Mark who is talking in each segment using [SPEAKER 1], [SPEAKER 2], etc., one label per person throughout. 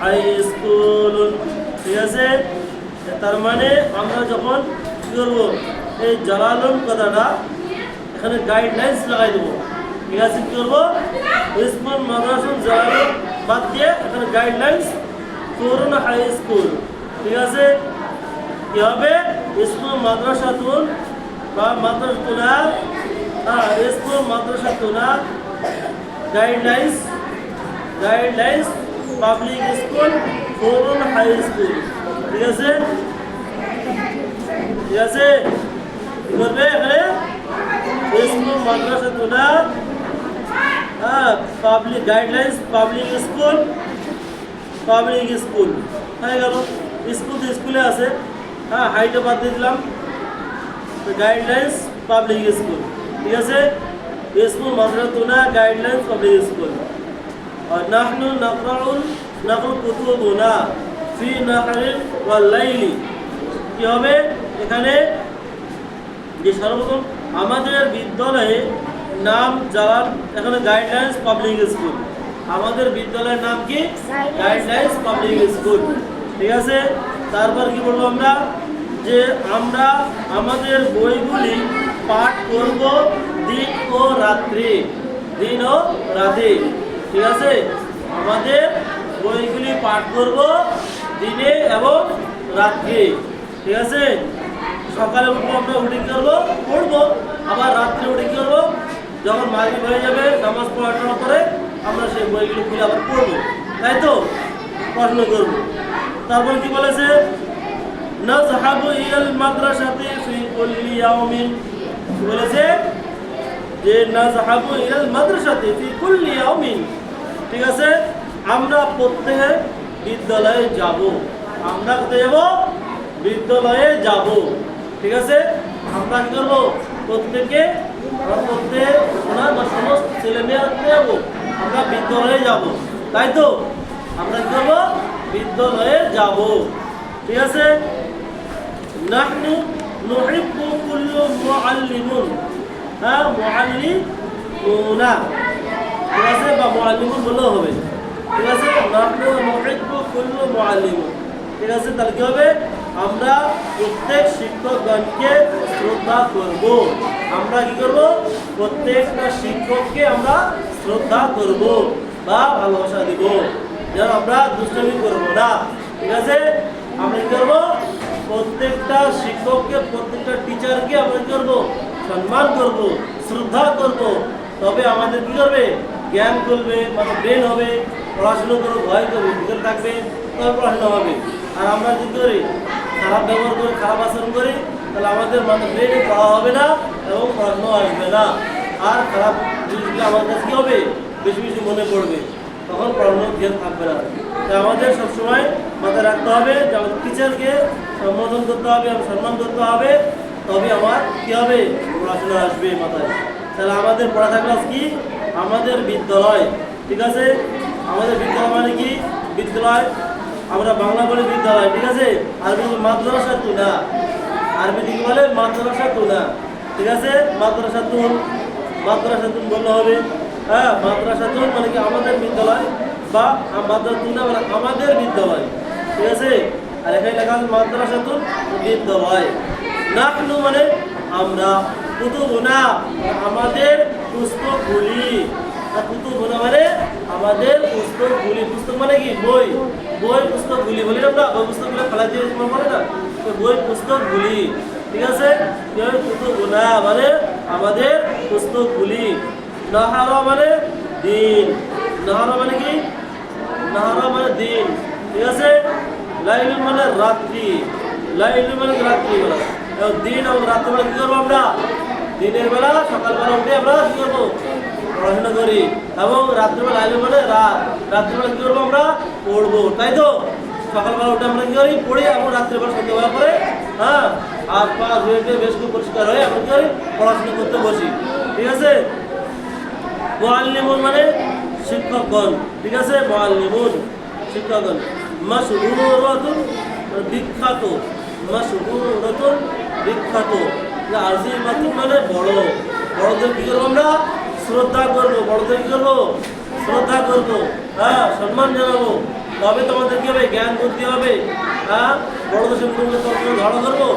[SPEAKER 1] High school. ঠিক আছে, তার মানে আমরা যখন কি করবো, এই জালালুন কথাটা এখানে গাইডলাইন্স লাগাই দেবো। ঠিক আছে, কি করবো, স্কুল মাদ্রাসুন জালালুন বাদ দিয়ে এখানে গাইডলাইন্স করুন হাই স্কুল। ঠিক আছে, কি হবে, স্কুল মাদ্রাসাতুন বা মাদ্রাসাতুনা, স্কুল মাদ্রাসাতুনা গাইডলাইন্স পাবলিক স্কুল করুন হাই স্কুল। ঠিক আছে, ঠিক আছে, কি করবে এখানে স্কুল মাদ্রাসাতুনা পাবলিক গাইডলাইন্স পাবলিক স্কুল হয়ে গেল। স্কুল তো স্কুলে আছে, হাইটে বাদ দিয়ে দিলাম, গাইডলাইন্স পাবলিক স্কুল। ঠিক আছে, স্কুল মাদ্রাসাতুনা গাইডলাইন্স পাবলিক স্কুল। আর নাহনু নাকরু কুতুবুনা ফি নাহরিল ওয়াল লাইলি, কি হবে এখানে, যে সর্বপ্রথম আমাদের বিদ্যালয়ে নাম জালাল, এখানে গাইডলাইন্স পাবলিক স্কুল, আমাদের বিদ্যালয়ের নাম কি, গাইডলাইন্স পাবলিক স্কুল। ঠিক আছে, তারপর কি বলবো আমরা, যে আমরা আমাদের বইগুলি পাঠ করব দিন ও রাত্রি, দিন ও রাতে। ঠিক আছে, আমাদের বইগুলি পাঠ করব দিনে এবং রাত্রে। ঠিক আছে, সকালে উঠবো, আমরা উঠে কি করবো, পড়বো, আবার রাত্রে উঠে কি করবো, যখন মাগরিব হয়ে যাবে নামাজ পড়ার পরে আমরা সেই বইগুলো খুলে আবার পড়বো, তাই তো, পড়াশোনা করবো। তারপর কি বলেছে, নাযহাবু ইলাল মাদ্রাসাতি ফি কুল্লি ইয়াউমিন, কি বলেছে, যে নাযহাবু ইলাল মাদ্রাসাতি ফি কুল্লি ইয়াউমিন। ঠিক আছে, আমরা প্রত্যেকে বিদ্যালয়ে যাব, আমরা কোথায় যাব, বিদ্যালয়ে যাব। ঠিক আছে, আমরা কি করবো, প্রত্যেকে সমস্ত ছেলে মেয়েরা যাবো, আমরা বিদ্যালয়ে যাব, তাই তো, আমরা কি করবো, বিদ্যালয়ে যাব। ঠিক আছে, নাহনু নুহিব্বু কুল্লু মুআল্লিমুন, মুআল্লিমুনা, ঠিক আছে, বা মুআল্লিমুন বললেও হবে। ঠিক আছে, নাহনু নুহিব্বু কুল্লু মুআল্লিমুন। ঠিক আছে, তাহলে কি হবে, আমরা প্রত্যেক শিক্ষকগণকে শ্রদ্ধা করব, আমরা কি করব, প্রত্যেকটা শিক্ষককে আমরা শ্রদ্ধা করব বা ভালোবাসা দিব, যেন আমরা দুষ্টামি করব না। ঠিক আছে, আমরা কি করব, প্রত্যেকটা শিক্ষককে, প্রত্যেকটা টিচারকে আমরা কি করব, সম্মান করব, শ্রদ্ধা করব, তবে আমাদের কি করবে, জ্ঞান করবে, মানে ব্রেন হবে, পড়াশুনো করবো, ভয় করবে, ভিতরে থাকবে, তবে পড়াশোনা হবে। আর আমরা কি করি, খারাপ ব্যবহার করি, খারাপ আচরণ করি, তাহলে আমাদের মানে ব্রেনে পড়া হবে না এবং পড়াশোনা আসবে না, আর খারাপ জিনিসগুলো আমাদের কাছে কী হবে, বেশি বেশি মনে পড়বে, তখন পড়ানোর জ্ঞান থাকবে না। তাই আমাদের সবসময় মাথায় রাখতে হবে যে আমাদের টিচারকে সম্বোধন করতে হবে এবং সম্মান করতে হবে, তবে আমার কী হবে, পড়াশোনা আসবে মাথায়। তাহলে আমাদের পড়া থাকলে কি, আমাদের বিদ্যালয়। ঠিক আছে, আমাদের বিদ্যালয় মানে কি, বিদ্যালয় আমরা বাংলা বলি বিদ্যালয়। ঠিক আছে, আরবি মাদ্রাসাতুনা, আরবি দিকে বলে মাদ্রাসাতুনা। ঠিক আছে, মাদ্রাসাতুন বললে হবে। মাদ্রাসাতুন মানে কি আমাদের বিদ্যালয়, বা মাদ্রাসাতুনা মানে আমাদের বিদ্যালয়। ঠিক আছে, আর এখানে লেখা আছে মাদ্রাসাতুন বিদ্যালয়। নাহনু মানে আমরা, কুতুবুনা আমাদের পুস্তকগুলি, কুতুবুনা মানে আমাদের পুস্তকগুলি, পুস্তক মানে কি, বই, পুস্তকগুলি বলি আমরা, বই পুস্তকগুলো ফেলা দিয়ে বলে না, বই পুস্তকগুলি। ঠিক আছে, কুতুবুনা মানে আমাদের পুস্তকগুলি। নাহারা মানে দিন, নাহারা মানে কি, নাহারা মানে দিন। ঠিক আছে, লাইলুন মানে রাত্রি, লাইলুন মানে রাত্রিবেলা, দিন এবং রাত্রিবেলা কি করবো আমরা, দিনের বেলা সকালবেলা উঠে আমরা কি করবো, পড়াশোনা করি, এবং রাত্রিবেলা লাইলুন মানে রাত, রাত্রিবেলা কি করবো, আমরা পড়বো, তাই তো, সকালবেলা উঠে আমরা কি করি, পড়ি, এবং রাত্রিবেলা সন্ধ্যাবেলা পরে হাত পা ধুয়ে বেশ খুব পরিষ্কার হয়ে আমরা কি করি, পড়াশোনা করতে বসি। ঠিক আছে, মুআল্লিমুন মানে শিক্ষকগণ। ঠিক আছে, মুআল্লিমুন শিক্ষকগণ। মাশহুরাতুন বিখ্যাত, মাশহুরাতুন বিখ্যাত। আজিমাতুন মানে বড়, বড়দের কি করবো আমরা, শ্রদ্ধা করবো, বড়দের কি করবো, শ্রদ্ধা করবো, সম্মান জানাবো। তবে তোমাদের কি হবে জ্ঞান বুদ্ধি হবে। হ্যাঁ, বড়দের সঙ্গে তোমরা ঝগড়া করবো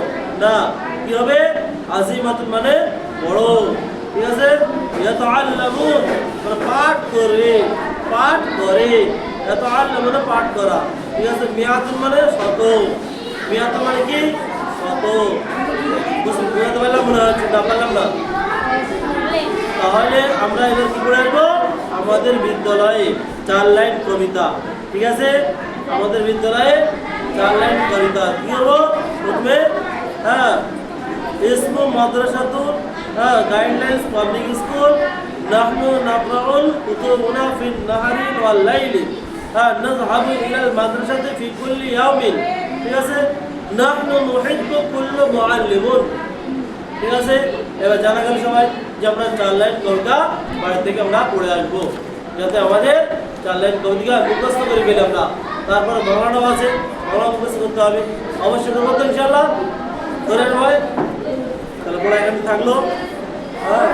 [SPEAKER 1] না। কি হবে আজিমাতুন মানে বড়, ঠিক আছে। ইয়াতাআল্লামুন মানে পাঠ করে, পাঠ করে, ইয়াতাআল্লামুন মানে পাঠ করা, ঠিক আছে। মিয়াতুন মানে শত, মিয়াতুন মানে কি শত। বুঝতে পারলাম না, চিন্তা পারলাম না। তাহলে আমরা এবার কি করে আসবো আমাদের বিদ্যালয়ে 4 লাইন কবিতা, ঠিক আছে। আমাদের বিদ্যালয়ে 4 লাইন কবিতা কি হবো প্রথমে। হ্যাঁ, ইসমু মাদ্রাসাতুল, হ্যাঁ, গাইডলাইন্স পাবলিক স্কুল, নাহনু নাকরাউল কুতুবুনা ফিন নাহারি ওয়াল লাইলি, হ্যাঁ, নাযহাবু ইলাল মাদ্রাসাতি ফি কুল্লি ইয়াউমিন, ঠিক আছে। নাহনু নুহিব্বু কুল্লু মুআল্লিমুন, ঠিক আছে। এবার জানা গেল সবাই যে আমরা 4 লাইন কবিতা বাড়ি থেকে আমরা পড়ে আসবো, যাতে আমাদের 4 লাইন কবিতা মুখস্থ করে ফেলি আমরা। তারপরে বাংলাটাও আছে, বাংলা মুখস্থ করতে হবে অবশ্যই, করবো তো ইনশাআল্লাহ। ধরে নয় তাহলে পড়া এখানে থাকলো। হ্যাঁ।